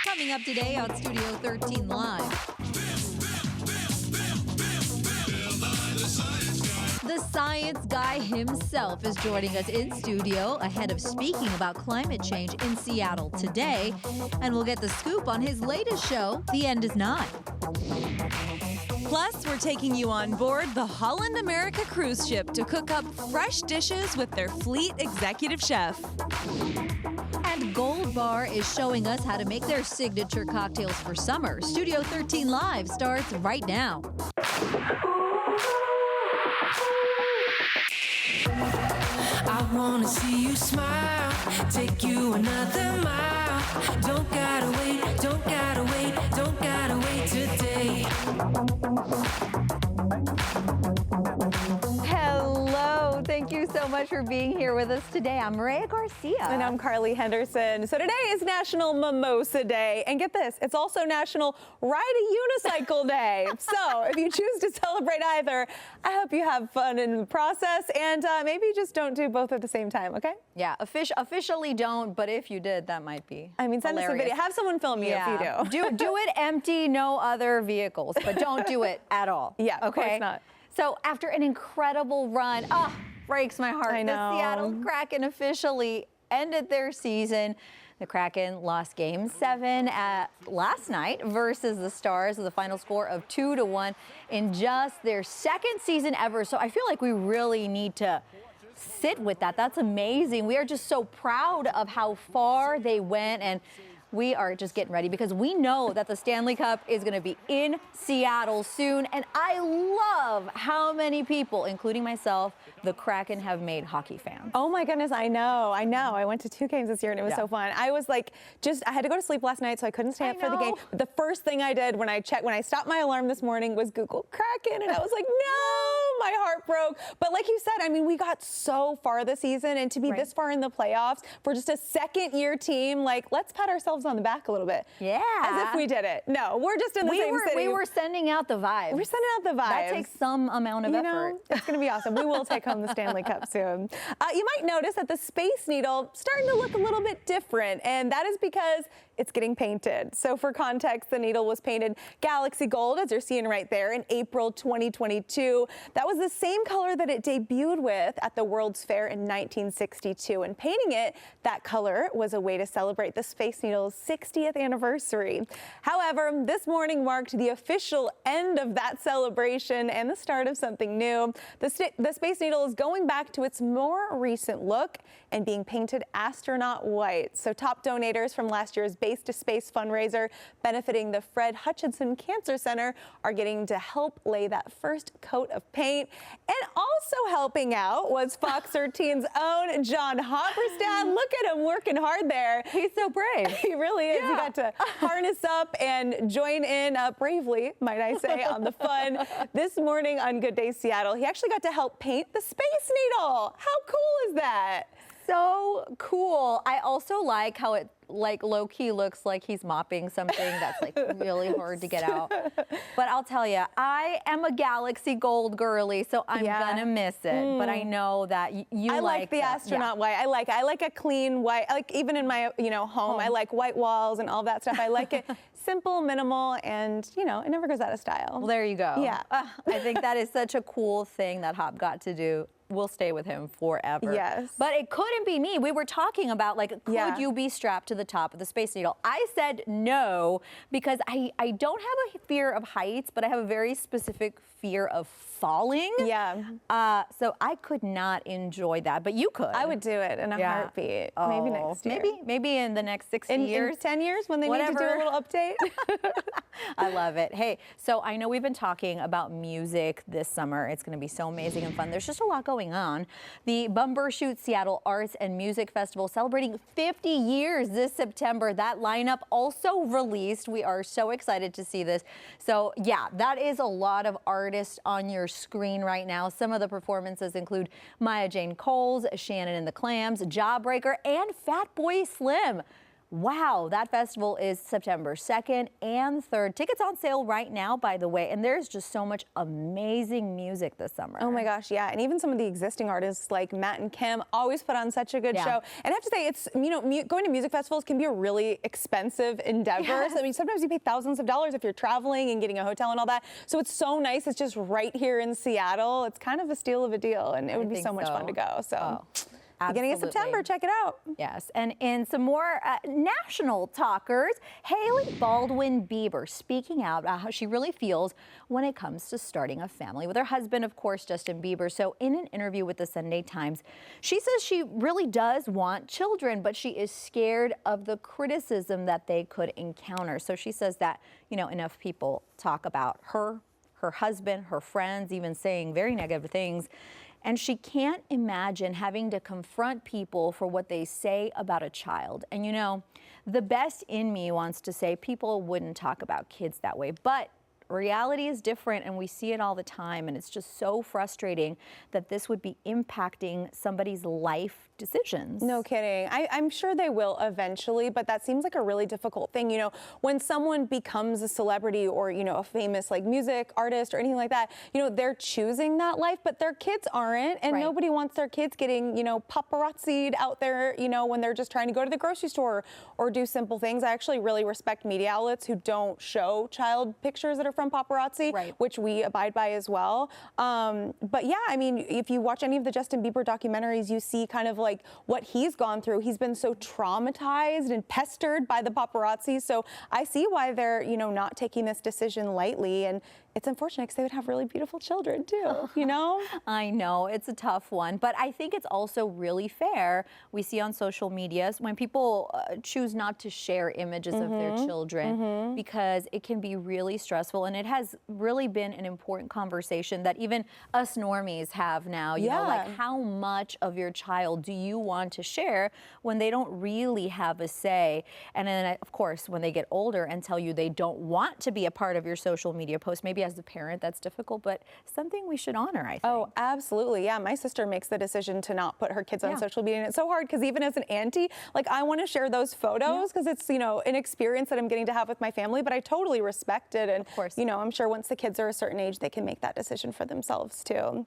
Coming up today on Studio 13 Live. The science guy himself is joining us in studio ahead of speaking about climate change in Seattle today. And we'll get the scoop on his latest show, The End Is Nigh. Plus, we're taking you on board the Holland America cruise ship to cook up fresh dishes with their fleet executive chef. And Gold Bar is showing us how to make their signature cocktails for summer. Studio 13 Live starts right now. I wanna see you smile, take you another mile. Don't gotta wait, don't gotta wait, don't gotta wait today. Hello, thank you so much for being here with us today. I'm Mireya Garcia. And I'm Henderson. So today is National Mimosa Day. And get this, it's also National Ride a Unicycle Day. So if you choose to celebrate either, I hope you have fun in the process and maybe just don't do both at the same time, okay? Yeah, officially don't, but if you did, that might be send hilarious. us a video. Have someone film you if you do. do it empty, no other vehicles, but don't do it at all. Yeah, okay? Of course not. So after an incredible run, breaks my heart. I know. The Seattle Kraken officially ended their season. The Kraken lost Game 7 last night versus the Stars with a final score of 2-1 in just their second season ever. So I feel like we really need to sit with that. That's amazing. We are just so proud of how far they went, and we are just getting ready because we know that the Stanley Cup is going to be in Seattle soon. And I love how many people, including myself, the Kraken have made hockey fans. Oh my goodness, I know. I went to 2 games this year and it was so fun. I was like, I had to go to sleep last night, so I couldn't stay up for the game. But the first thing I did when I stopped my alarm this morning was Google Kraken, and I was like, no, my heart broke. But like you said, I mean, we got so far this season, and to be this far in the playoffs for just a second-year team, like, let's pat ourselves on the back a little bit. Yeah. As if we did it. No, we're just in the same city. We were sending out the vibes. We're sending out the vibes. That takes some amount of effort. It's going to be awesome. We will take home the Stanley Cup soon. You might notice that the Space Needle starting to look a little bit different, and that is because it's getting painted. So for context, the needle was painted Galaxy Gold, as you're seeing right there, in April 2022. That was the same color that it debuted with at the World's Fair in 1962. And painting it that color was a way to celebrate the Space Needle's 60th anniversary. However, this morning marked the official end of that celebration and the start of something new. The Space Needle is going back to its more recent look and being painted astronaut white. So top donators from last year's Base to Space fundraiser benefiting the Fred Hutchinson Cancer Center are getting to help lay that first coat of paint. And also helping out was Fox 13's own John Hopperstad. Look at him working hard there. He's so brave. He really is. He got to harness up and join in bravely, might I say, on the fun. This morning on Good Day Seattle, he actually got to help paint the Space Needle. How cool is that? So cool. I also like how it low-key looks like he's mopping something that's really hard to get out. But I'll tell you, I am a Galaxy Gold girly, so I'm gonna miss it. But I know that you like the astronaut white. I like a clean white. I like, even in my home, I like white walls and all that stuff. I like it simple, minimal, and it never goes out of style. Well, there you go. Yeah. I think that is such a cool thing that Hop got to do. We'll stay with him forever. Yes. But it couldn't be me. We were talking about, could you be strapped to the top of the Space Needle? I said no, because I don't have a fear of heights, but I have a very specific fear of falling. Yeah. So I could not enjoy that, but you could. I would do it in a heartbeat. Oh, maybe next year. Maybe in the next 60 years. In 10 years when they need to do a little update. I love it. Hey, so I know we've been talking about music this summer. It's going to be so amazing and fun. There's just a lot going on. The Bumbershoot Seattle Arts and Music Festival celebrating 50 years this September. That lineup also released. We are so excited to see this. So yeah, that is a lot of artists on your screen right now. Some of the performances include Maya Jane Coles, Shannon and the Clams, Jawbreaker, and Fatboy Slim. Wow, that festival is September 2nd and 3rd. Tickets on sale right now, by the way, and there's just so much amazing music this summer. Oh my gosh, yeah, and even some of the existing artists like Matt and Kim always put on such a good show. And I have to say, it's, you know, going to music festivals can be a really expensive endeavor. Yes. So, I mean, sometimes you pay thousands of dollars if you're traveling and getting a hotel and all that. So it's so nice. It's just right here in Seattle. It's kind of a steal of a deal, and it would be so much fun to go. So. Beginning of September, check it out. Yes, and in some more national talkers, Hailey Baldwin Bieber speaking out about how she really feels when it comes to starting a family with her husband, of course, Justin Bieber. So in an interview with the Sunday Times, she says she really does want children, but she is scared of the criticism that they could encounter. So she says that, you know, enough people talk about her husband, her friends, even saying very negative things. And she can't imagine having to confront people for what they say about a child. And you know, the best in me wants to say people wouldn't talk about kids that way, but reality is different, and we see it all the time, and it's just so frustrating that this would be impacting somebody's life decisions. No kidding. I'm sure they will eventually, but that seems like a really difficult thing. You know, when someone becomes a celebrity or, you know, a famous like music artist or anything like that, you know, they're choosing that life, but their kids aren't, and nobody wants their kids getting, you know, paparazzi'd out there, you know, when they're just trying to go to the grocery store or do simple things. I actually really respect media outlets who don't show child pictures that are from paparazzi, which we abide by as well. But yeah, I mean, if you watch any of the Justin Bieber documentaries, you see kind of like what he's gone through. He's been so traumatized and pestered by the paparazzi. So I see why they're, you know, not taking this decision lightly. And it's unfortunate because they would have really beautiful children too, you know? I know, it's a tough one, but I think it's also really fair. We see on social media when people choose not to share images of their children because it can be really stressful, and it has really been an important conversation that even us normies have now, you know, like how much of your child do you want to share when they don't really have a say? And then of course, when they get older and tell you they don't want to be a part of your social media post, maybe as a parent that's difficult, but something we should honor, I think. Oh, absolutely. Yeah, my sister makes the decision to not put her kids on social media, and it's so hard because even as an auntie, like I want to share those photos because it's, you know, an experience that I'm getting to have with my family, but I totally respect it. And, of course, you know, I'm sure once the kids are a certain age, they can make that decision for themselves too.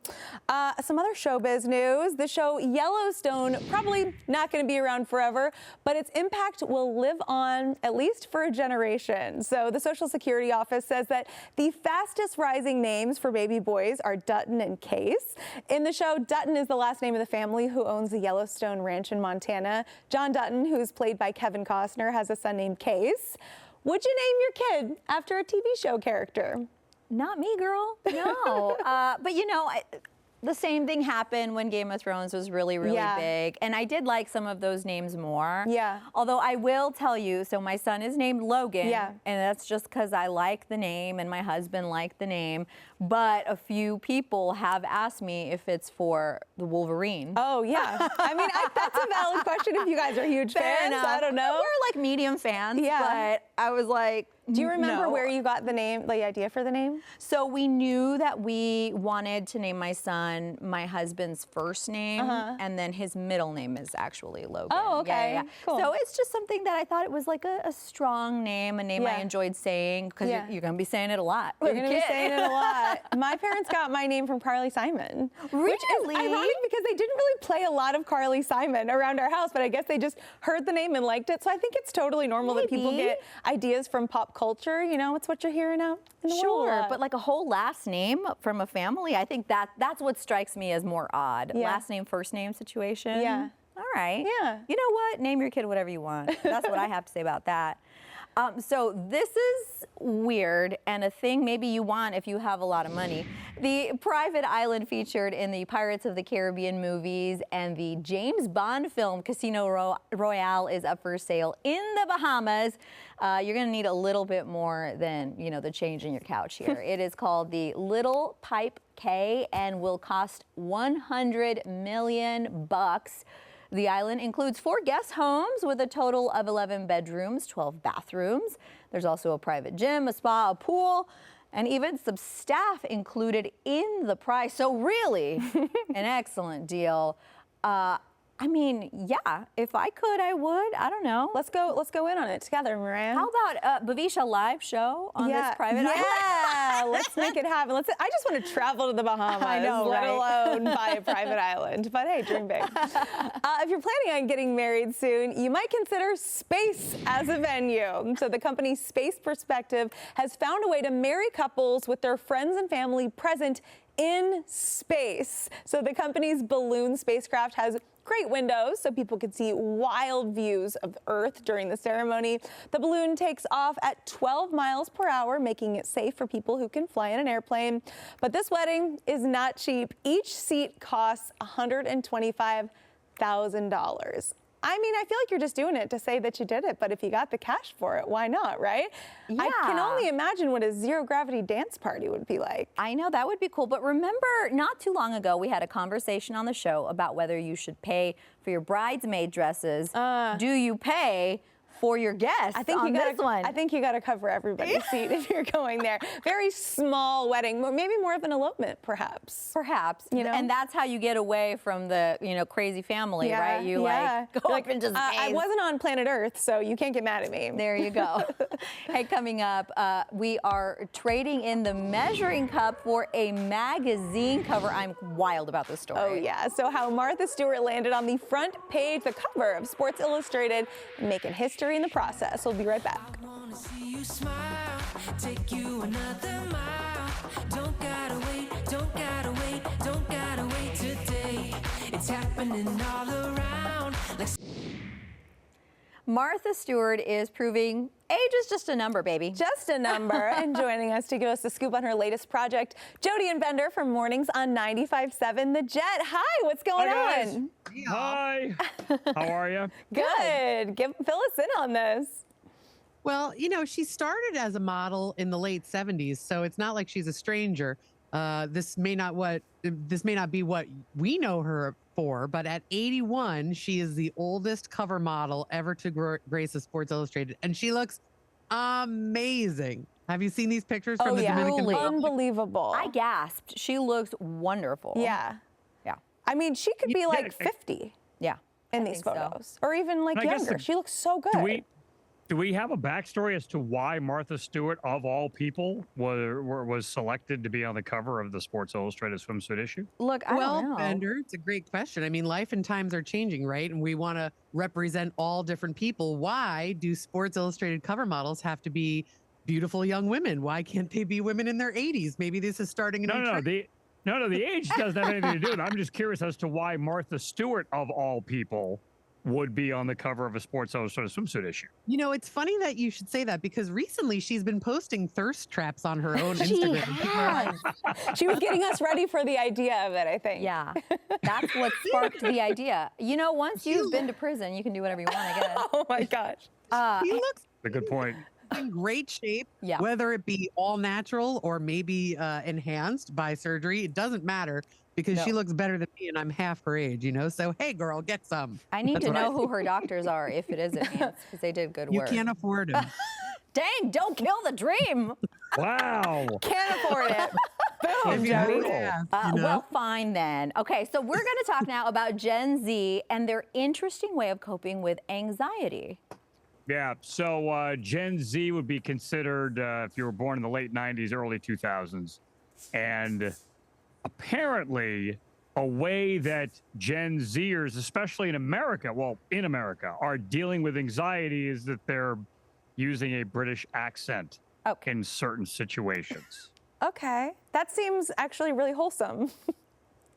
Some other showbiz news. The show Yellowstone, probably not going to be around forever, but its impact will live on at least for a generation. So the Social Security Office says that the fastest rising names for baby boys are Dutton and Case. In the show, Dutton is the last name of the family who owns the Yellowstone Ranch in Montana. John Dutton, who's played by Kevin Costner, has a son named Case. Would you name your kid after a TV show character? Not me, girl. No. But you know, the same thing happened when Game of Thrones was really, really big. And I did like some of those names more. Yeah. Although I will tell you, so my son is named Logan. Yeah. And that's just because I like the name and my husband liked the name. But a few people have asked me if it's for the Wolverine. Oh, yeah. I mean, that's a valid question if you guys are huge fans. I don't know. We're like medium fans. Yeah. But I was like, do you remember where you got the name, the idea for the name? So we knew that we wanted to name my son my husband's first name, and then his middle name is actually Logan. Oh, okay. Yeah. Cool. So it's just something that I thought it was like a strong name, a name I enjoyed saying, because you're going to be saying it a lot. We're going to be saying it a lot. My parents got my name from Carly Simon. Really? Which is ironic because they didn't really play a lot of Carly Simon around our house, but I guess they just heard the name and liked it. So I think it's totally normal that people get ideas from pop culture. You know, it's what you're hearing out in the world. Sure, but like a whole last name from a family, I think that's what strikes me as more odd. Last name, first name situation. Yeah. All right. Yeah. You know what? Name your kid whatever you want. That's what I have to say about that. So this is weird and a thing maybe you want if you have a lot of money. The private island featured in the Pirates of the Caribbean movies and the James Bond film Casino Royale is up for sale in the Bahamas. You're going to need a little bit more than, you know, the change in your couch here. It is called the Little Pipe K and will cost $100 million. The island includes 4 guest homes with a total of 11 bedrooms, 12 bathrooms. There's also a private gym, a spa, a pool, and even some staff included in the price. So really, an excellent deal. I mean, yeah, if I could, I would. I don't know. Let's go in on it together, Mireya. How about Bavisha live show on this private island? Yeah, let's make it happen. I just want to travel to the Bahamas, I know, let right? alone buy a private island. But hey, dream big. If you're planning on getting married soon, you might consider space as a venue. So the company Space Perspective has found a way to marry couples with their friends and family present in space. So the company's balloon spacecraft has great windows so people can see wild views of Earth during the ceremony. The balloon takes off at 12 miles per hour, making it safe for people who can fly in an airplane. But this wedding is not cheap. Each seat costs $125,000. I mean, I feel like you're just doing it to say that you did it, but if you got the cash for it, why not, right? Yeah. I can only imagine what a zero-gravity dance party would be like. I know, that would be cool. But remember, not too long ago, we had a conversation on the show about whether you should pay for your bridesmaid dresses. Do you pay for your guests I think you got to cover everybody's seat if you're going there. Very small wedding, maybe more of an elopement, perhaps. Perhaps, and that's how you get away from the crazy family, right? You like go up into space. I wasn't on planet Earth, so you can't get mad at me. There you go. Hey, coming up, we are trading in the measuring cup for a magazine cover. I'm wild about this story. Oh yeah. So how Martha Stewart landed on the front page, the cover of Sports Illustrated, making history in the process. We'll be right back. I wanna see you smile, take you another mile. Don't gotta wait, don't gotta wait, don't gotta wait today. It's happening all around. Martha Stewart is proving age is just a number, baby. Just a number. And joining us to give us the scoop on her latest project, Jody and Bender from Mornings on 95.7 The Jet. Hi, what's going on? Hi. How are you? Good. Fill us in on this. Well, she started as a model in the late 70s, so it's not like she's a stranger. This may not be what we know her for, but at 81, she is the oldest cover model ever to grace a Sports Illustrated, and she looks amazing. Have you seen these pictures from the Dominican Republic? Unbelievable. I gasped. She looks wonderful. Yeah. Yeah. I mean, she could be like 50 Yeah. in I these think so. photos, or even like I guess younger. She looks so good. Do we have a backstory as to why Martha Stewart, of all people, was selected to be on the cover of the Sports Illustrated swimsuit issue? Look, I don't know. Bender, it's a great question. I mean, life and times are changing, right? And we want to represent all different people. Why do Sports Illustrated cover models have to be beautiful young women? Why can't they be women in their 80s? Maybe this is starting a new trend. No, the age doesn't have anything to do with it. I'm just curious as to why Martha Stewart, of all people, would be on the cover of a Sports Illustrated swimsuit issue. It's funny that you should say that, because recently she's been posting thirst traps on her own She Instagram. has. She was getting us ready for the idea of it, I think. Yeah, that's what sparked the idea. Once you've been to prison, you can do whatever you want, I guess. Oh my gosh. He looks A good point. in great shape, Yeah. whether it be all natural or maybe enhanced by surgery. It doesn't matter, because she looks better than me and I'm half her age, So, hey, girl, get some. I need That's to what know who her doctors are if it is enhanced, because they did good You work. can't afford them. Dang, don't kill the dream. Wow. Can't afford it. Boom, If you Jody. would ask, Well, fine then. Okay, so we're going to talk now about Gen Z and their interesting way of coping with anxiety. Yeah, so Gen Z would be considered, if you were born in the late 90s, early 2000s. And apparently a way that Gen Zers, especially in America, are dealing with anxiety is that they're using a British accent in certain situations. Okay. That seems actually really wholesome.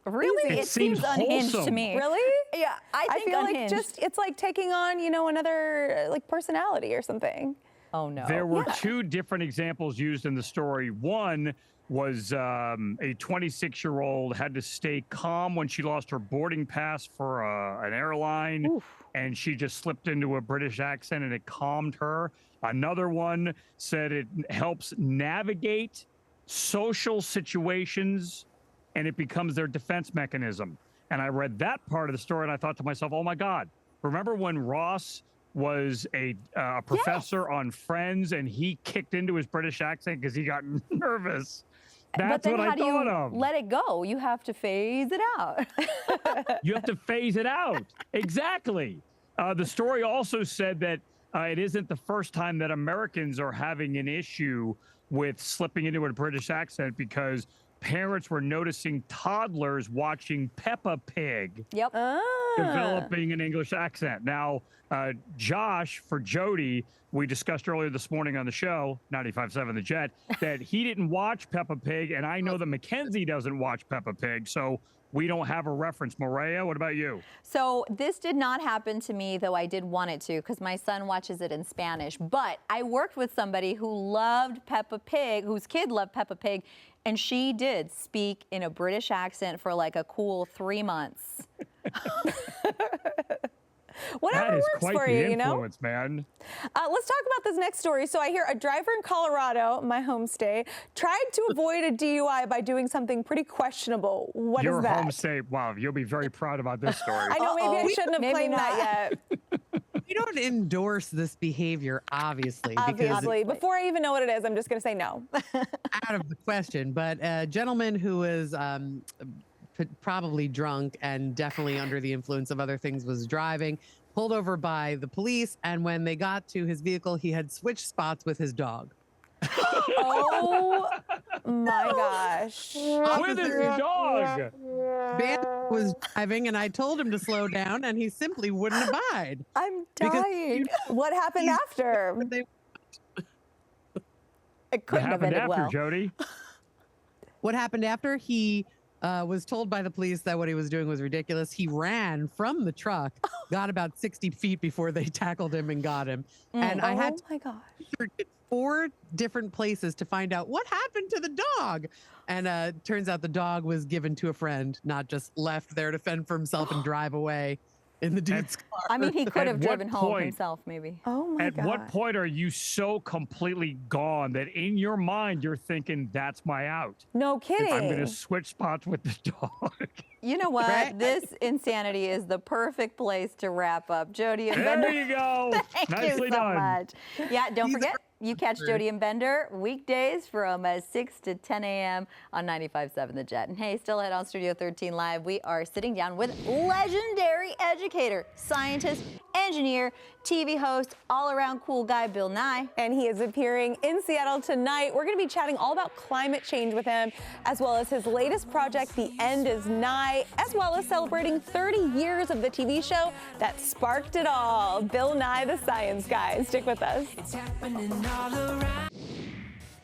Really? It seems unhinged to wholesome. me. Really? Yeah, I think feel unhinged. like it's like taking on, another like personality or something. Oh, no. There were two different examples used in the story. One was a 26-year-old had to stay calm when she lost her boarding pass for an airline, and she just slipped into a British accent, and it calmed her. Another one said it helps navigate social situations, and it becomes their defense mechanism. And I read that part of the story, and I thought to myself, oh, my God. Remember when Ross was a professor on Friends, and he kicked into his British accent because he got nervous? But That's then what how I do thought you of. let it go? You have to phase it out. You have to phase it out. Exactly. The story also said that it isn't the first time that Americans are having an issue with slipping into a British accent because parents were noticing toddlers watching Peppa Pig Yep. developing an English accent. Now, Josh, for Jody, we discussed earlier this morning on the show, 95.7 The Jet, that he didn't watch Peppa Pig, and I know that Mackenzie doesn't watch Peppa Pig, so we don't have a reference. Mireya, what about you? So this did not happen to me, though I did want it to, because my son watches it in Spanish. But I worked with somebody who loved Peppa Pig, whose kid loved Peppa Pig, and she did speak in a British accent for like a cool 3 months. Whatever That is works quite for the you, you know? influence, man. Let's talk about this next story. So I hear a driver in Colorado, my home state, tried to avoid a DUI by doing something pretty questionable. What Your is that? home state, wow, you'll be very proud about this story. I know, maybe I shouldn't have Maybe claimed not. that yet. We don't endorse this behavior, obviously, because Obviously. Before I even know what it is, I'm just going to say no. it's out of the question. But a gentleman who was probably drunk and definitely under the influence of other things was driving, pulled over by the police, and when they got to his vehicle, he had switched spots with his dog. Oh my gosh. With his dog. Man was driving, and I told him to slow down, and he simply wouldn't abide. I'm Because dying. What happened after? They- It What couldn't have happened ended after, well. Jody? What happened after? He was told by the police that what he was doing was ridiculous. He ran from the truck, got about 60 feet before they tackled him and got him. And I had Oh my gosh. to search 4 different places to find out what happened to the dog. And turns out the dog was given to a friend, not just left there to fend for himself and drive away in the dude's car. I mean, he could At have what driven home point- himself, maybe. Oh my At gosh. what point are you so completely gone that in your mind you're thinking, that's my out? No kidding. I'm going to switch spots with the dog. You know what? Right? This insanity is the perfect place to wrap up. Jody and Bender, There you go. thank Nicely you so done. much. Yeah, don't These forget, are you catch Jody and Bender weekdays from 6 to 10 a.m. on 95.7 The Jet. And hey, still ahead on Studio 13 Live, we are sitting down with legendary educator, scientist, engineer, TV host, all-around cool guy, Bill Nye. And he is appearing in Seattle tonight. We're going to be chatting all about climate change with him, as well as his latest project, The End Is Nigh, as well as celebrating 30 years of the TV show that sparked it all. Bill Nye, the Science Guy. Stick with us. It's happening all around.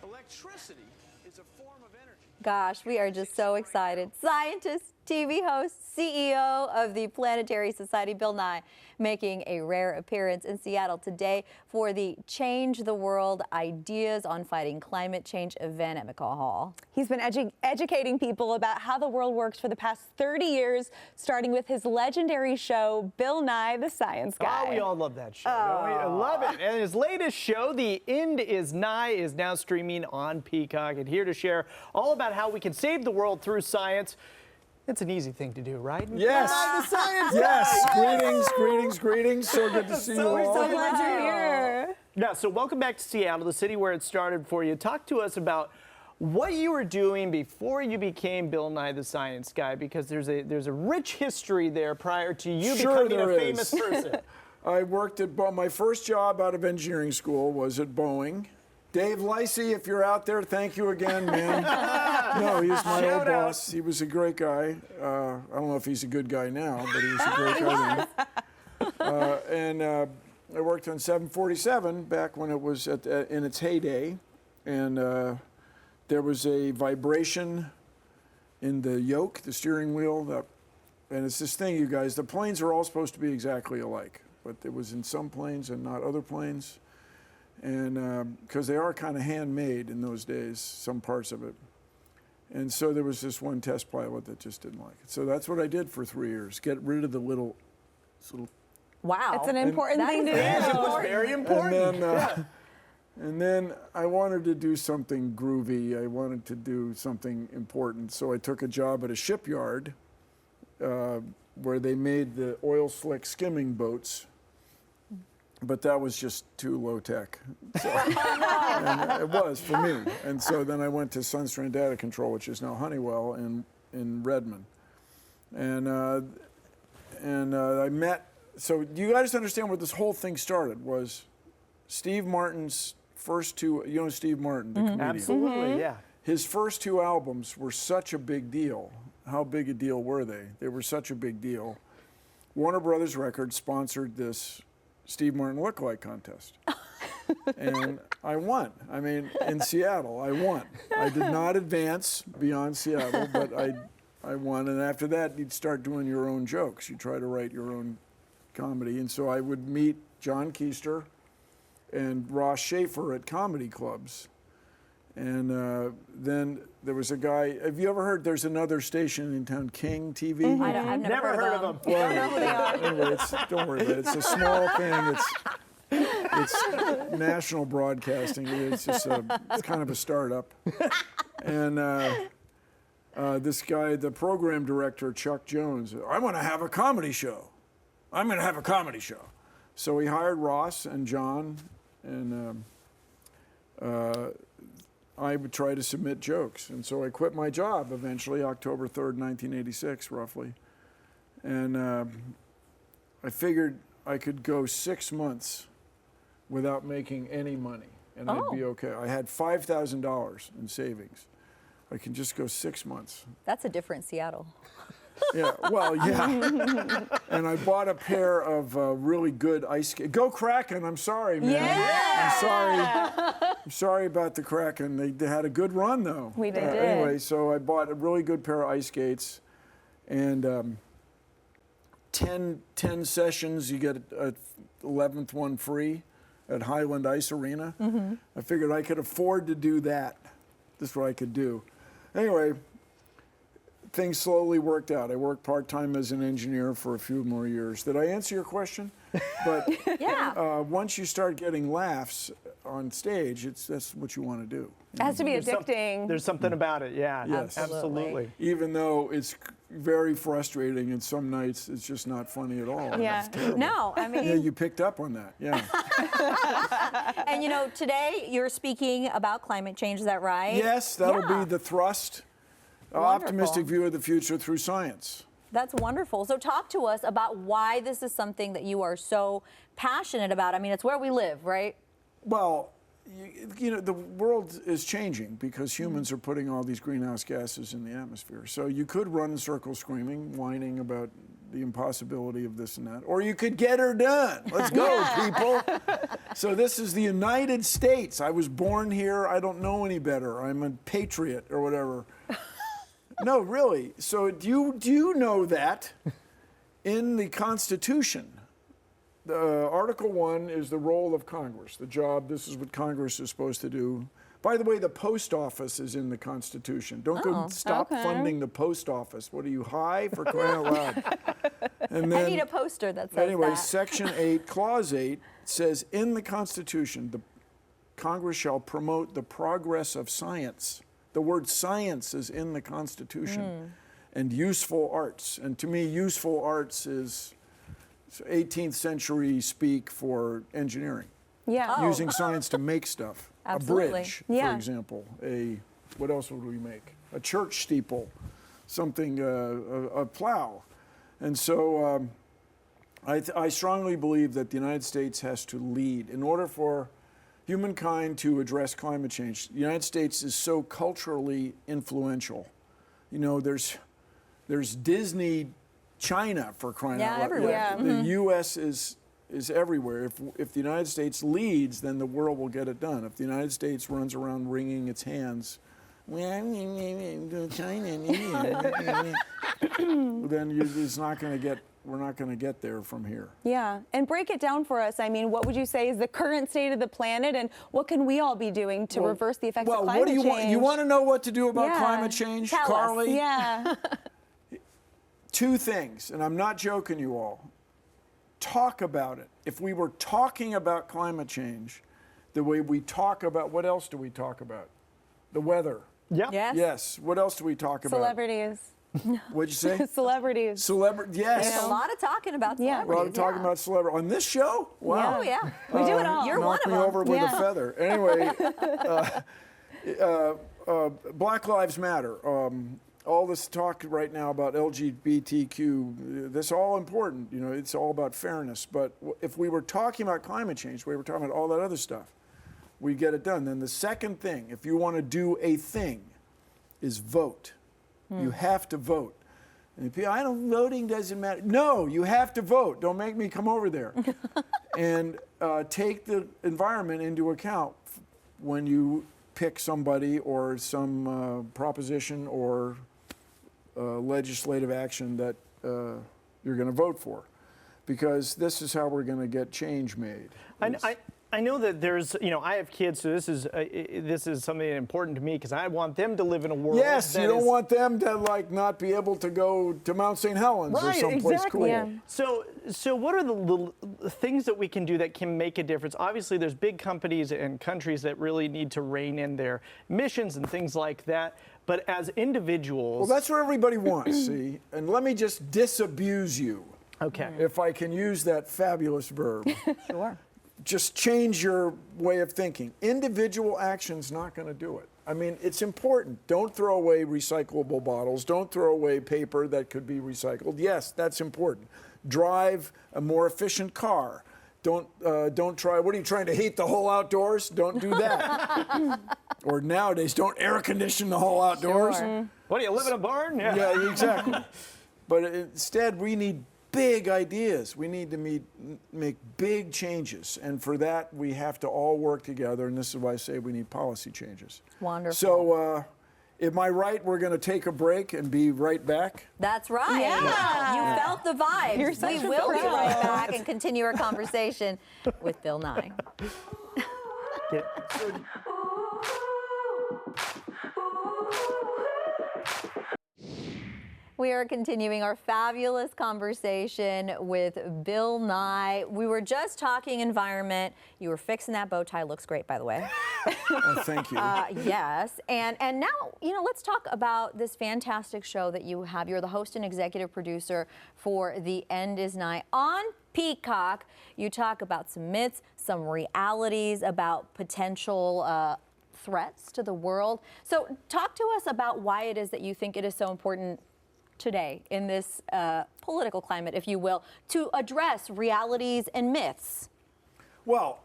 Electricity is a form of energy. Gosh, we are just so excited. Scientist, TV host, CEO of the Planetary Society, Bill Nye, making a rare appearance in Seattle today for the Change the World Ideas on Fighting Climate Change event at McCaw Hall. He's been educating people about how the world works for the past 30 years, starting with his legendary show, Bill Nye, the Science Guy. Oh, we all love that show, don't we? I love it. And his latest show, The End Is Nigh, is now streaming on Peacock. And here to share all about how we can save the world through science. It's an easy thing to do, right? Yes. The science Yes. guy. Greetings. So good to see you all. So glad you're here. Yeah, so welcome back to Seattle, the city where it started for you. Talk to us about what you were doing before you became Bill Nye the Science Guy, because there's a rich history there prior to you Sure becoming a there famous is. person. I worked at my first job out of engineering school was at Boeing. Dave Lacey, if you're out there, thank you again, man. No, he was my Shout old out. boss. He was a great guy. I don't know if he's a good guy now, but he was a great guy then. I worked on 747 back when it was in its heyday, and there was a vibration in the yoke, the steering wheel, and it's this thing, you guys. The planes are all supposed to be exactly alike, but it was in some planes and not other planes. And because they are kind of handmade in those days, some parts of it. And so there was this one test pilot that just didn't like it. So that's what I did for 3 years, get rid of the little Wow. It's an important That thing to is do. It was very important. and then I wanted to do something groovy. I wanted to do something important. So I took a job at a shipyard where they made the oil slick skimming boats. but that was just too low tech. So, and it was for me. And so then I went to Sunstream Data Control, which is now Honeywell in Redmond. And I met, so you guys understand where this whole thing started was Steve Martin's first two, you know Steve Martin, the comedian. Absolutely, yeah. His first two albums were such a big deal. How big a deal were they? They were such a big deal. Warner Brothers Records sponsored this Steve Martin lookalike contest. And I won. I mean, in Seattle, I won. I did not advance beyond Seattle, but I won. And after that, you'd start doing your own jokes. You try to write your own comedy. And so I would meet John Keister and Ross Schaefer at comedy clubs. And then there was a guy, have you ever heard there's another station in town, King TV? I've never heard of them. Well, anyway, don't worry about it. It's a small thing. It's national broadcasting. It's just it's kind of a startup. And this guy, the program director, Chuck Jones, I want to have a comedy show. I'm going to have a comedy show. So he hired Ross and John, and I would try to submit jokes. And so I quit my job eventually, October 3rd, 1986, roughly. And I figured I could go 6 months without making any money, and I'd be okay. I had $5,000 in savings. I can just go 6 months. That's a different Seattle. Yeah, well, yeah. And I bought a pair of really good ice skates. Go Kraken, I'm sorry, man. Yeah! I'm sorry about the Kraken. They had a good run, though. We did. Anyway, so I bought a really good pair of ice skates. And 10 sessions, you get a 11th one free at Highland Ice Arena. I figured I could afford to do that. This is what I could do. Anyway, things slowly worked out. I worked part-time as an engineer for a few more years. Did I answer your question? But Yeah. once you start getting laughs on stage, that's what you want to do. It has to be addicting. There's something about it, yeah. Yes. Absolutely. Even though it's very frustrating and some nights it's just not funny at all. Yeah. It's terrible. No, I mean. Yeah, you picked up on that. Yeah. And you know, today you're speaking about climate change, is that right? Yes, that'll Yeah. be the thrust. Wonderful. Optimistic view of the future through science. That's wonderful. So talk to us about why this is something that you are so passionate about. I mean, it's where we live, right? Well, you know, the world is changing because humans are putting all these greenhouse gases in the atmosphere. So you could run in circles screaming, whining about the impossibility of this and that, or you could get her done. Let's go, people. So this is the United States. I was born here. I don't know any better. I'm a patriot or whatever. No, really. So do you know that in the Constitution, Article 1 is the role of Congress, the job, this is what Congress is supposed to do. By the way, the post office is in the Constitution. Don't go stop funding the post office. What are you, high, for crying out loud? And then, I need a poster that says anyway, that. Section 8, Clause 8 says, in the Constitution, the Congress shall promote the progress of science. The word science is in the Constitution. And useful arts. And to me, useful arts is 18th century speak for engineering. Yeah. Using science to make stuff. Absolutely. A bridge, Yeah. for example. What else would we make? A church steeple, something, a plow. And so I strongly believe that the United States has to lead. In order for humankind to address climate change, the United States is so culturally influential. You know, there's Disney China, for crying out loud. everywhere. Yeah. The U.S. is everywhere. If the United States leads, then the world will get it done. If the United States runs around wringing its hands, China, then it's not going to get. We're not going to get there from here. Yeah, and break it down for us. I mean, what would you say is the current state of the planet, and what can we all be doing to reverse the effects of climate what do you change? want? You want to know what to do about Yeah. climate change, Tell us. Carly? Yeah. Two things, and I'm not joking, you all. Talk about it. If we were talking about climate change the way we talk about, what else do we talk about? The weather. Yeah. Yes. Yes. What else do we talk about? Celebrities. What'd you say? Celebrities. Celebrity, yes. There's a lot of talking about Yeah. celebrities. Well, I'm talking about celebrity on this show. Wow. Oh, yeah. We do it all. You're one Knock of me them. over with Yeah. a feather. Anyway, Black Lives Matter. All this talk right now about LGBTQ, that's all important. You know, it's all about fairness. But if we were talking about climate change, we were talking about all that other stuff, we get it done. Then the second thing, if you want to do a thing, is vote. You have to vote. And people, I don't, voting doesn't matter. No, you have to vote. Don't make me come over there. And take the environment into account when you pick somebody or some proposition or legislative action that you're going to vote for, because this is how we're going to get change made. I know that there's, you know, I have kids, so this is something important to me because I want them to live in a world. Yes, that you don't is, want them to like not be able to go to Mount St. Helens or Right, someplace exactly. cool. Yeah. So what are the things that we can do that can make a difference? Obviously, there's big companies and countries that really need to rein in their emissions and things like that. But as individuals, Well, that's what everybody wants, see? And let me just disabuse you, okay. if I can use that fabulous verb. Sure. Just change your way of thinking. Individual action's not going to do it. I mean, it's important. Don't throw away recyclable bottles. Don't throw away paper that could be recycled. Yes, that's important. Drive a more efficient car. Don't try. What are you trying to heat the whole outdoors? Don't do that. Or nowadays, don't air condition the whole outdoors. Sure. What do you live in a barn? Yeah, exactly. But instead, we need big ideas. We need to make big changes. And for that, we have to all work together. And this is why I say we need policy changes. Wonderful. So, am I right? We're going to take a break and be right back? That's right. Yeah. You felt the vibe. You're such We a will be pro. right back and continue our conversation with Bill Nye. Get- We are continuing our fabulous conversation with Bill Nye. We were just talking environment. You were fixing that bow tie. Looks great, by the way. Oh, thank you. Yes. And now, you know, let's talk about this fantastic show that you have. You're the host and executive producer for The End Is Nigh on Peacock. You talk about some myths, some realities, about potential threats to the world. So talk to us about why it is that you think it is so important today in this political climate, if you will, to address realities and myths. Well,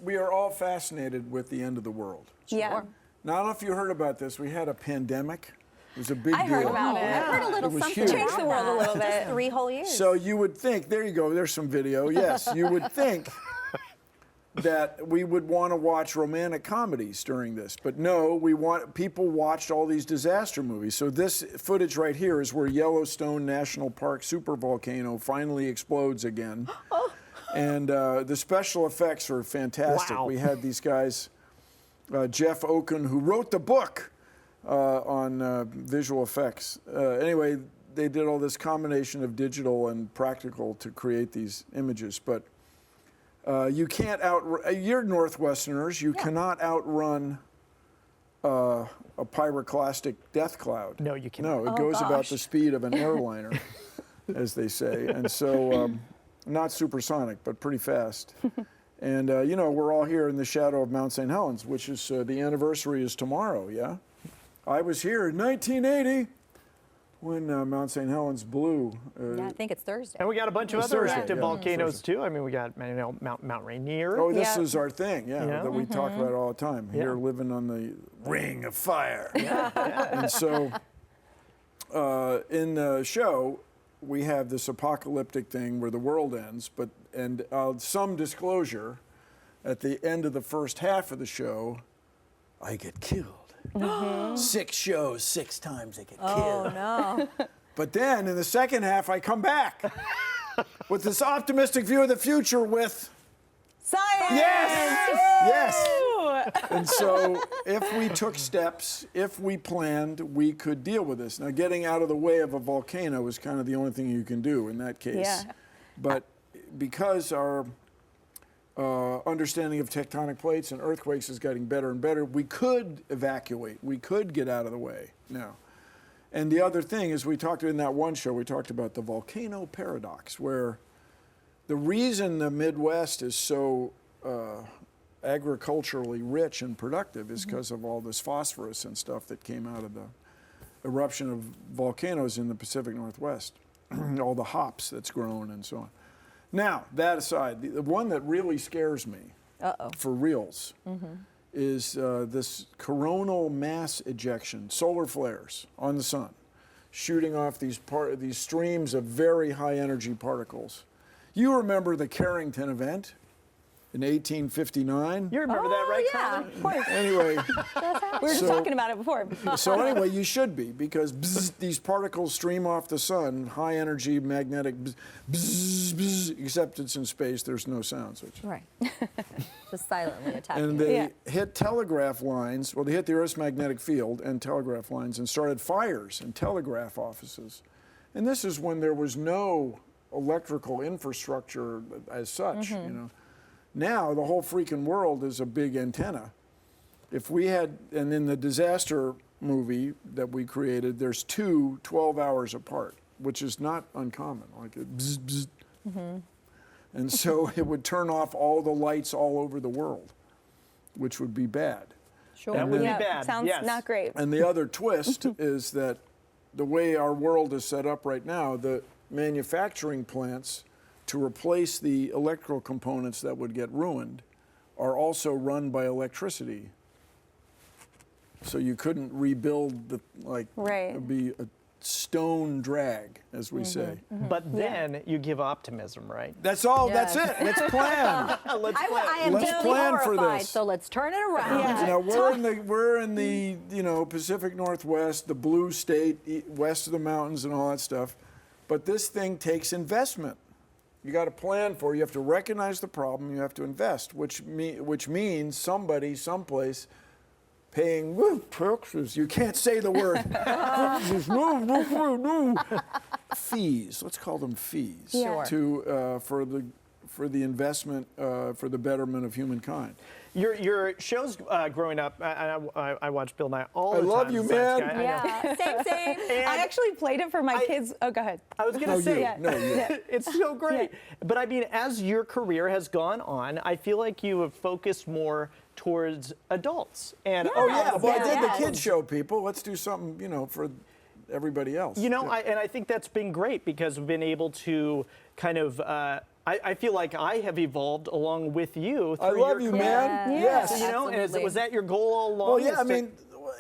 we are all fascinated with the end of the world. Yeah. Now, I don't know if you heard about this. We had a pandemic. It was a big I deal. heard about it. I've heard a little It was something huge. about Changed the world a that. little bit. Just 3 whole years. So you would think, there you go, there's some video. Yes, you would think that we would want to watch romantic comedies during this. But no, people watched all these disaster movies. So this footage right here is where Yellowstone National Park supervolcano finally explodes again. And the special effects are fantastic. Wow. We had these guys, Jeff Oken, who wrote the book on visual effects. Anyway, they did all this combination of digital and practical to create these images. But you can't you're Northwesterners, you cannot outrun a pyroclastic death cloud. No, you cannot. No, it goes about the speed of an airliner, as they say. And so, not supersonic, but pretty fast. And, you know, we're all here in the shadow of Mount St. Helens, which is, the anniversary is tomorrow, yeah? I was here in 1980 when Mount St. Helens blew. Yeah, I think it's Thursday. And we got a bunch of It's other Thursday, active yeah. volcanoes too. I mean, we got Mount Rainier. Oh, this Yeah. is our thing, yeah, Yeah. that we talk about all the time. Here, Yeah. living on the ring of fire. And so, in the show, we have this apocalyptic thing where the world ends. And some disclosure, at the end of the first half of the show, I get killed. 6 shows, 6 times I get killed. Oh, no. But then in the second half, I come back with this optimistic view of the future with. Science! Yes! And so, if we took steps, if we planned, we could deal with this. Now, getting out of the way of a volcano is kind of the only thing you can do in that case. Yeah. But because our understanding of tectonic plates and earthquakes is getting better and better, we could evacuate. We could get out of the way now. And the other thing is, we talked in that one show, we talked about the volcano paradox, where the reason the Midwest is so agriculturally rich and productive is because of all this phosphorus and stuff that came out of the eruption of volcanoes in the Pacific Northwest, all the hops that's grown and so on. Now, that aside, the one that really scares me for reals is this coronal mass ejection, solar flares on the sun, shooting off these streams of very high energy particles. You remember the Carrington event in 1859? You remember that, right, yeah, Carmen? of course. Anyway, We were just talking about it before. so anyway, you should be, because these particles stream off the sun, high energy magnetic except it's in space, there's no sound switch. Right. Just silently attacking. And they hit telegraph lines, well, they hit the Earth's magnetic field and telegraph lines and started fires in telegraph offices. And this is when there was no electrical infrastructure as such, you know. Now the whole freaking world is a big antenna. If we had, and in the disaster movie that we created, there's 2 12 hours apart, which is not uncommon, like it bzz, bzz. And so it would turn off all the lights all over the world, which would be bad. Sure. That would be Yeah, bad. sounds yes. not great. And the other twist is that the way our world is set up right now, the manufacturing plants to replace the electrical components that would get ruined are also run by electricity. So you couldn't rebuild the, like, it'd be a stone drag, as we say. But then you give optimism, right? That's all, Yes. that's it, let's plan. Let's I plan. am Let's deeply plan for horrified, this. so let's turn it around. You know, we're in the you know, Pacific Northwest, the blue state, west of the mountains and all that stuff. But this thing takes investment. You got to plan for it. You have to recognize the problem. You have to invest, which means somebody, someplace, paying taxes. You can't say the word. Fees. Let's call them fees. Yeah. To for the investment for the betterment of humankind. Your shows growing up, I watched Bill Nye all the I time. love you, Science man. guy, I know. Yeah, same. And I actually played it for my kids. Oh, go ahead. I was going No, to say, you. No, you. it's so great. But I mean, as your career has gone on, I feel like you have focused more towards adults. And Oh yeah, well I did Yes. the kids show, people. Let's do something, you know, for everybody else. You know, I think that's been great because we've been able to kind of. I feel like I have evolved along with you. I Through love your you, career. man. Yeah. Yes. So, you know, and Absolutely. was that your goal all along? Well, yeah. is to-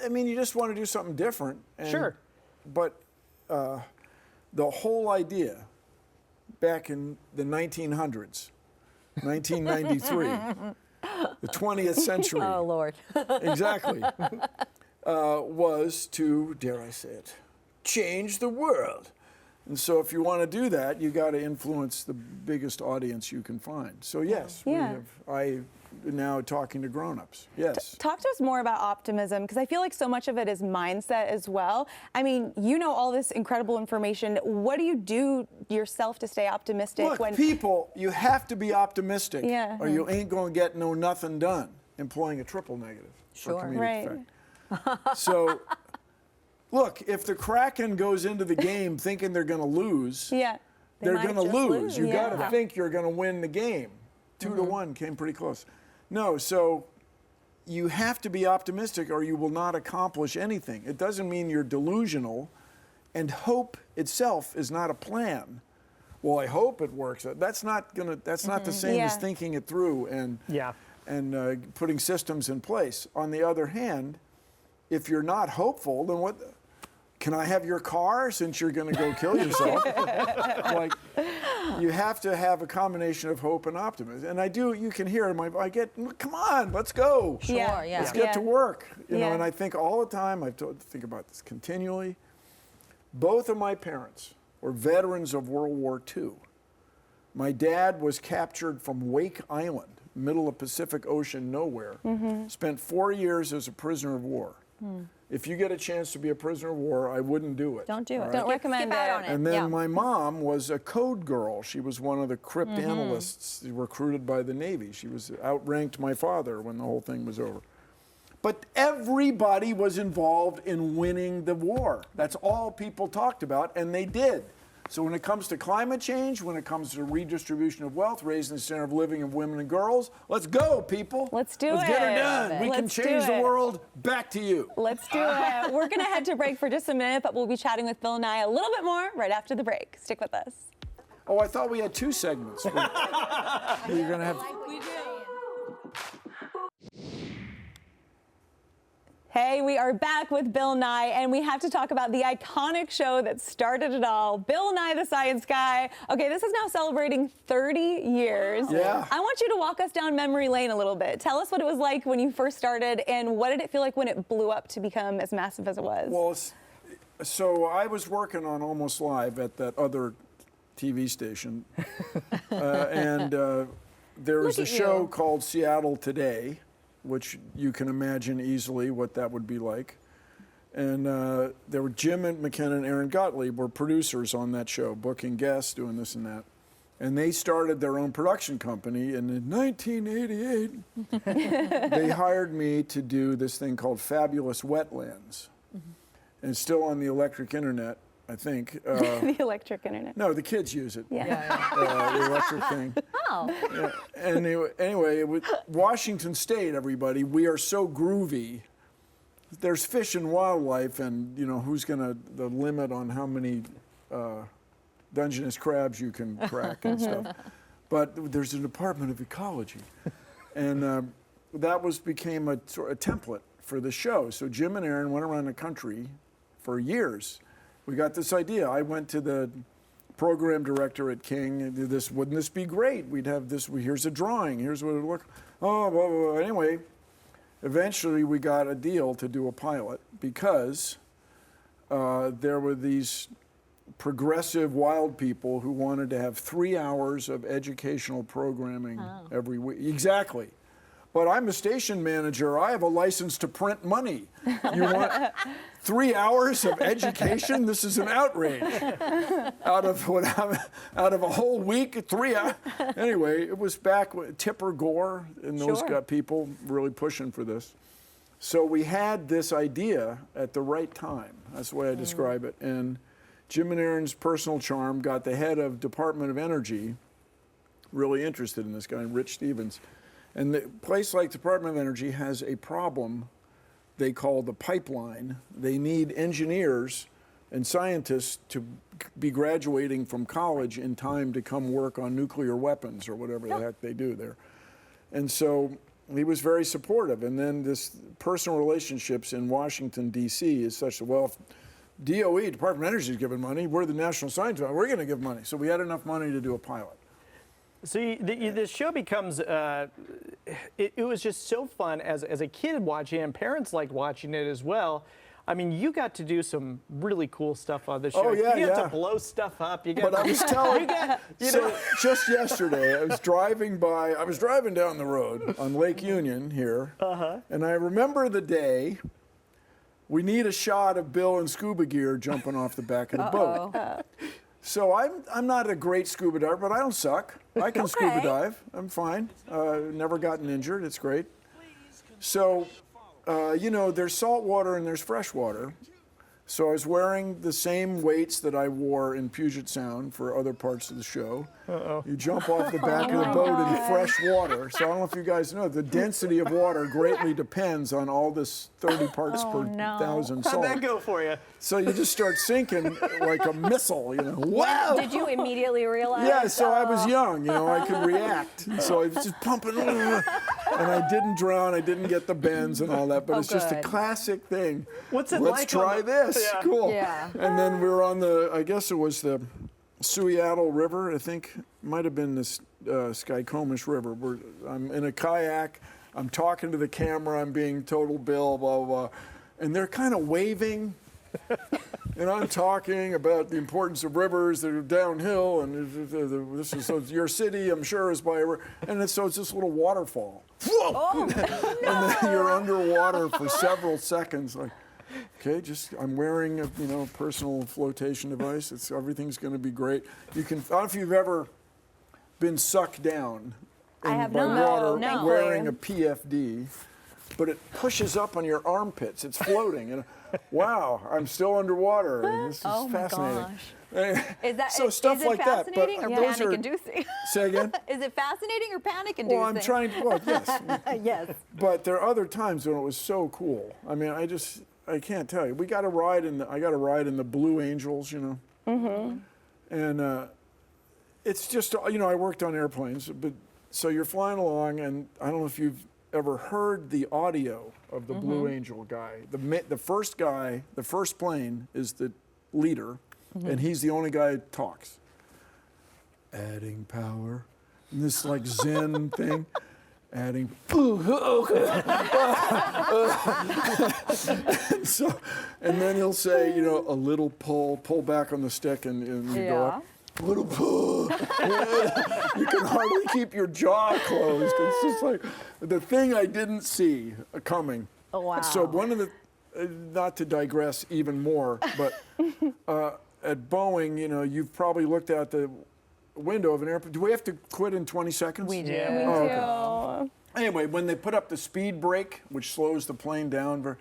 I mean, you just want to do something different. And, Sure. But the whole idea, back in the 1900s, 1993, the 20th century. Oh, Lord. Exactly. Was to, dare I say it, change the world. And so if you want to do that, you got to influence the biggest audience you can find. So yes, I now talking to grown-ups. Yes. Talk to us more about optimism, because I feel like so much of it is mindset as well. I mean, you know all this incredible information. What do you do yourself to stay optimistic? Look, when people, you have to be optimistic, Yeah. or you ain't going to get nothing done. Employing a triple negative for Sure. comedic Right. effect. So, look, if the Kraken goes into the game thinking they're going to lose, Yeah. They they're might going to just lose. You got to Yeah. think you're going to win the game. 2-1 came pretty close. No, so you have to be optimistic or you will not accomplish anything. It doesn't mean you're delusional, and hope itself is not a plan. Well, I hope it works. That's not the same as Yeah. thinking it through and putting systems in place. On the other hand, if you're not hopeful, then what? Can I have your car since you're going to go kill yourself? Like, you have to have a combination of hope and optimism. And I do, you can hear in I get, come on, let's go. Sure, yeah. Let's get to work. You know, Yeah. and I think all the time, think about this continually. Both of my parents were veterans of World War II. My dad was captured from Wake Island, middle of Pacific Ocean, nowhere. Spent 4 years as a prisoner of war. If you get a chance to be a prisoner of war, I wouldn't do it. Don't do it. Don't recommend Skip out it. on it. And then Yeah. my mom was a code girl. She was one of the crypt analysts recruited by the Navy. She was outranked my father when the whole thing was over. But everybody was involved in winning the war. That's all people talked about, and they did. So when it comes to climate change, when it comes to redistribution of wealth, raising the standard of living of women and girls, let's go, people. Let's do Let's it. get her done. We can Let's do change the it. world. Back to you. Let's do it. We're going to head to break for just a minute, but we'll be chatting with Bill Nye a little bit more right after the break. Stick with us. Oh, I thought we had 2 segments. You're going to have... Hey, we are back with Bill Nye, and we have to talk about the iconic show that started it all, Bill Nye the Science Guy. Okay, this is now celebrating 30 years. Yeah. I want you to walk us down memory lane a little bit. Tell us what it was like when you first started, and what did it feel like when it blew up to become as massive as it was? Well, so I was working on Almost Live at that other TV station, and there was a show called Seattle Today, which you can imagine easily what that would be like. And there were Jim McKenna and Aaron Gottlieb were producers on that show, booking guests, doing this and that. And they started their own production company, and in 1988, they hired me to do this thing called Fabulous Wetlands. And it's still on the electric internet, I think. The electric internet. No, the kids use it. Yeah. The electric thing. Oh. Yeah. And anyway, with Washington State, everybody, we are so groovy. There's fish and wildlife, and you know who's the limit on how many Dungeness crabs you can crack and stuff. But there's a Department of Ecology, and that became a template for the show. So Jim and Aaron went around the country for years. We got this idea. I went to the program director at King and did this. Wouldn't this be great? We'd have this. Here's a drawing. Here's what it would look. Oh, blah, blah, blah. Anyway, eventually we got a deal to do a pilot because there were these progressive wild people who wanted to have 3 hours of educational programming every week. Exactly. But I'm a station manager. I have a license to print money. You want 3 hours of education? This is an outrage. Out of a whole week, 3 hours. Anyway, it was back with Tipper Gore and those people really pushing for this. So we had this idea at the right time. That's the way I describe it. And Jim and Aaron's personal charm got the head of Department of Energy really interested in this guy, Rich Stevens. And the place like Department of Energy has a problem they call the pipeline. They need engineers and scientists to be graduating from college in time to come work on nuclear weapons or whatever the heck they do there. And so he was very supportive. And then this personal relationships in Washington, D.C. is such that, well, if DOE, Department of Energy, is giving money, we're the National Science Foundation, we're going to give money. So we had enough money to do a pilot. So the show becomes, it was just so fun as a kid watching it, and parents liked watching it as well. I mean, you got to do some really cool stuff on the show. Oh, yeah, you got to blow stuff up. You got but I was telling you, so just yesterday, I was driving down the road on Lake Union here, and I remember the day we need a shot of Bill in scuba gear jumping off the back of the boat. So I'm not a great scuba diver, but I don't suck. I can scuba dive. I'm fine. Never gotten injured. It's great. So, you know, there's salt water and there's fresh water. So I was wearing the same weights that I wore in Puget Sound for other parts of the show. You jump off the back of the boat in fresh water. So I don't know if you guys know, the density of water greatly depends on all this 30 parts per thousand salt. How'd that go for you? So you just start sinking like a missile, you know. Wow! Did you immediately realize? Yeah, so I was young, you know, I could react. So I was just pumping, and I didn't drown, I didn't get the bends and all that, but it's just a classic thing. What's it Let's like try this. Yeah. Cool. Yeah. And then we were on I guess it was the Seattle River, I think. Might have been this Skycomish River. I'm in a kayak, I'm talking to the camera, I'm being total Bill, blah, blah, blah. And they're kind of waving. And I'm talking about the importance of rivers that are downhill, and this is so your city, I'm sure, is by a river. And so it's this little waterfall. And then you're underwater for several seconds, like, okay, I'm wearing a personal flotation device. Everything's going to be great. I don't know if you've ever been sucked down by water wearing a PFD. but it pushes up on your armpits. It's floating. And wow, I'm still underwater. And this is Oh my fascinating. gosh. Is that So stuff is it like that, but fascinating or those are- panic-inducing? Say again? Is it fascinating or panic-inducing? Well, I'm trying to, well, yes. Yes. But there are other times when it was so cool. I mean, I can't tell you. I got a ride in the Blue Angels, you know. Mm-hmm. And it's just, you know, I worked on airplanes, but so you're flying along, and I don't know if you've ever heard the audio of the Blue Angel guy. The first guy, the first plane is the leader, and he's the only guy that talks. Adding power, and this like Zen thing. Adding, so, and then he'll say, you know, a little pull back on the stick, and you go up. A little pull. You can hardly keep your jaw closed. It's just like the thing I didn't see coming. Oh, wow. So one of the, not to digress even more, but at Boeing, you know, you've probably looked out the window of an airplane. Do we have to quit in 20 seconds? We do. Okay. Anyway, when they put up the speed brake, which slows the plane down,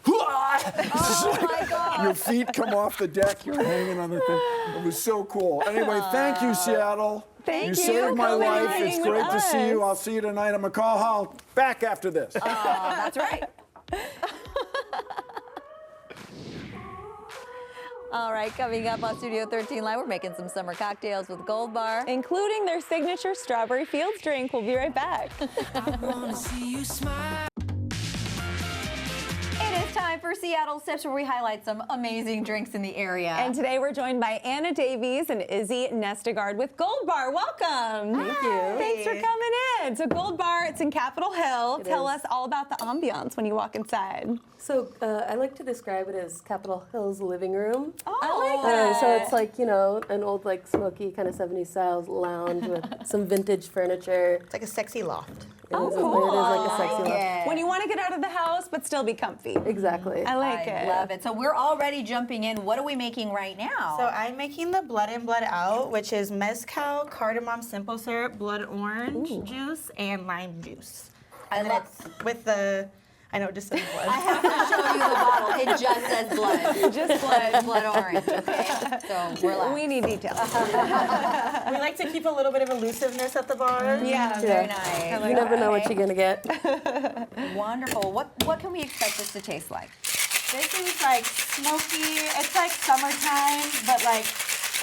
Oh my God. your feet come off the deck, you're hanging on the thing. It was so cool. Anyway, thank you, Seattle. Thank you saved for my coming life. and It's hanging great with to see us. you. I'll see you tonight. I'm McCall Hall. Back after this. That's right. All right, coming up on Studio 13 Live, we're making some summer cocktails with Gold Bar. Including their signature Strawberry Fields drink. We'll be right back. I wanna see you smile. It is time for Seattle Sips, where we highlight some amazing drinks in the area. And today we're joined by Anna Davies and Izzy Nestegard with Gold Bar. Welcome. Thank you. Thanks for coming in. So Gold Bar, it's in Capitol Hill. Tell us all about the ambiance when you walk inside. So I like to describe it as Capitol Hill's living room. Oh, I like that. So it's like, you know, an old like smoky kind of 70s style lounge with some vintage furniture. It's like a sexy loft. Oh, It is cool. like a sexy loft. When you want to get out of the house but still be comfy. Exactly. I like it. love it. So we're already jumping in. What are we making right now? So I'm making the blood in, blood out, which is mezcal, cardamom simple syrup, blood orange juice, and lime juice. And then it's with the, I know it just says blood. I have to show you the bottle. It just says blood. Just blood orange, okay? So relax. We need details. We like to keep a little bit of elusiveness at the bar. Yeah. Very nice. You never know what you're gonna get. Wonderful. What can we expect this to taste like? This is like smoky. It's like summertime, but like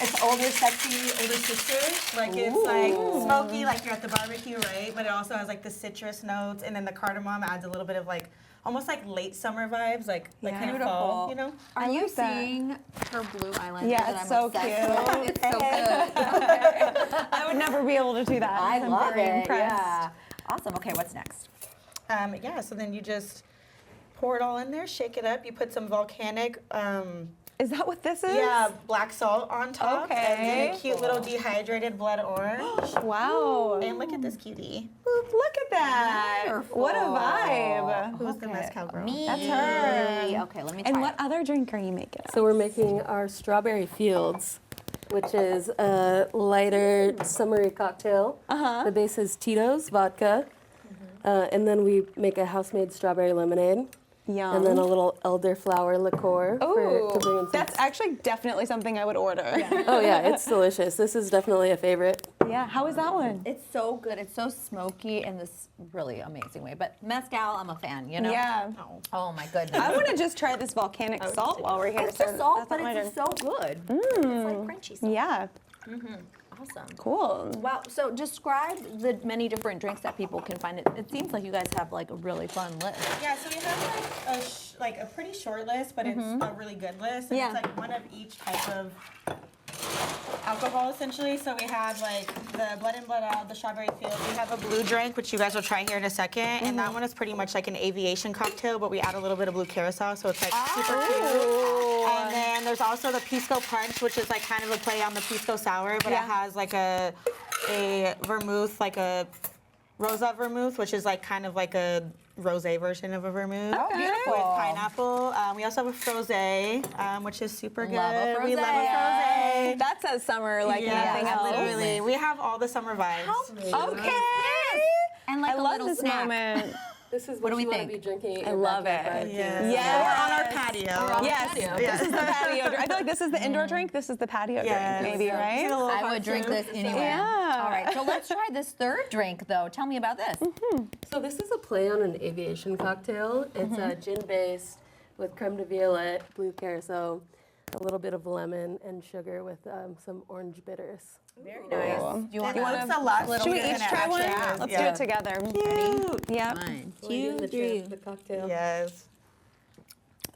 it's older, sexy, older sister. Like it's like smoky, like you're at the barbecue, right? But it also has like the citrus notes, and then the cardamom adds a little bit of like almost like late summer vibes, like kind of fall, you know? Are you like that. seeing her blue eyeliner? Yeah, that it's I'm so obsessed cute. with? It's so good. I would never be able to do that. I I'm love very it. impressed. Yeah. Awesome. Okay, what's next? Yeah, so then you just pour it all in there, shake it up. You put some volcanic, Is that what this is? yeah, black salt on top. Okay. And then a cute little dehydrated blood orange. Wow. And look at this cutie. Look at that. Wonderful. What a vibe. Who's the mezcal girl? Me. That's her. Okay, let me try And what it. other drink are you making? So we're making our Strawberry Fields, which is a lighter summery cocktail. The base is Tito's vodka, and then we make a house-made strawberry lemonade. Yum. And then a little elderflower liqueur to bring in some. That's actually definitely something I would order. Oh yeah, it's delicious. This is definitely a favorite. Yeah, how is that one? It's so good. It's so smoky in this really amazing way. But mezcal, I'm a fan, you know? Yeah. Oh my goodness. I want to just try this volcanic salt while we're here. It's just salt, that's but not my it's drink. just so good. It's like crunchy salt. Yeah, Awesome. cool. Wow. So describe the many different drinks that people can find. It seems like you guys have like a really fun list. Yeah, so we have like a pretty short list, but it's a really good list. And Yeah. it's like one of each type of alcohol essentially. So we have like the blood in, blood out, the strawberry field. We have a blue drink, which you guys will try here in a second. And that one is pretty much like an aviation cocktail, but we add a little bit of blue curacao, so it's like super cute. And then there's also the pisco punch, which is like kind of a play on the pisco sour, but it has like a vermouth, like a rosé vermouth, which is like kind of like a rosé version of a vermouth. Oh, beautiful. With pineapple. We also have a frosé, which is super good. Love a We love a frosé. frosé. That says summer like nothing else. Literally. We have all the summer vibes. Okay. And like I a love little this snack. moment. This is What do what we you want to think? be drinking. At I your love backyard it. barbecue. Yes. Or on our patio. Yes, this is the patio drink. I feel like this is the indoor drink. This is the patio Yes. drink, maybe, right? I would drink this anyway. Yeah. All right, so let's try this third drink, though. Tell me about this. So this is a play on an aviation cocktail. It's gin-based with creme de violette, blue curacao, a little bit of lemon, and sugar with some orange bitters. Very nice. You want a lot. Should we each try one? Let's do it together. Cute. Yep. 1, We're giving 2, the 3. chance the cocktail. Yes.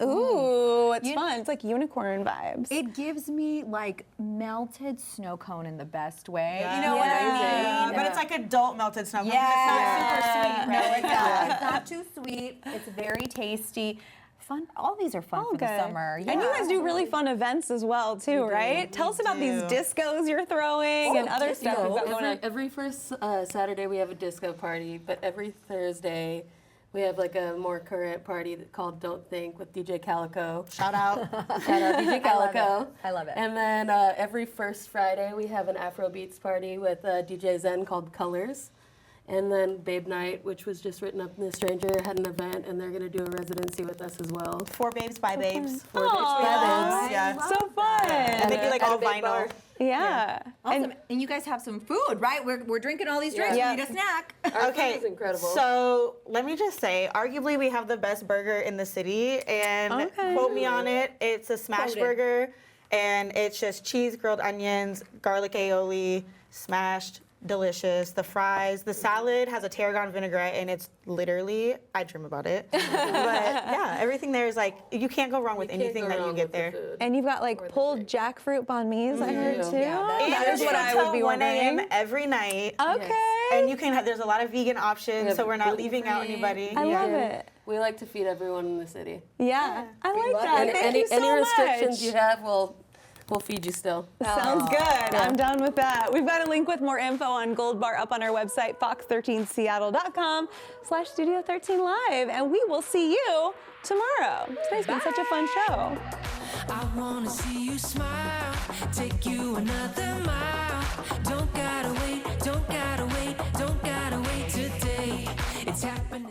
Ooh, it's fun. It's like unicorn vibes. It gives me like melted snow cone in the best way. Yeah. You know what I mean? But it's like adult melted snow cone. Yeah. It's not super sweet, No, right? it's not. It's not too sweet. It's very tasty. Fun. All these are fun for the summer. And you guys do really fun events as well, too, right? Tell us about these discos you're throwing and other stuff you've got going on. Every first Saturday we have a disco party, but every Thursday we have like a more current party called Don't Think with DJ Calico. Shout out. Shout out DJ Calico. I love it. And then every first Friday we have an Afro Beats party with DJ Zen called Colors. And then Babe Night, which was just written up in The Stranger, had an event, and they're going to do a residency with us as well. For babes by babes. For Babes by Babes. Yeah. So fun. And they do like At a all big vinyl. bar. Yeah. Awesome. And you guys have some food, right? We're drinking all these drinks. Yeah. We need a snack. Okay, Food is incredible. so let me just say, arguably we have the best burger in the city, and quote me on it. It's a smash burger, and it's just cheese, grilled onions, garlic aioli, smashed, delicious. The fries, the salad has a tarragon vinaigrette, and it's literally, I dream about it. But yeah, everything there is like, you can't go wrong with anything that you get there. And you've got like pulled jackfruit banh mi's, I heard, too. And That is it's what I would until be 1 a.m. ordering. every night. Okay. And you can have, there's a lot of vegan options, have so we're not gluten-free. leaving out anybody. I love it. We like to feed everyone in the city. Yeah. I like that. And Thank you so any restrictions much. you have, we'll feed you still. Sounds good. I'm done with that. We've got a link with more info on Gold Bar up on our website, fox13seattle.com/Studio13Live. And we will see you tomorrow. Today's been such a fun show. I wanna see you smile, take you another mile. Don't gotta wait, don't gotta wait, don't gotta wait today. It's happening.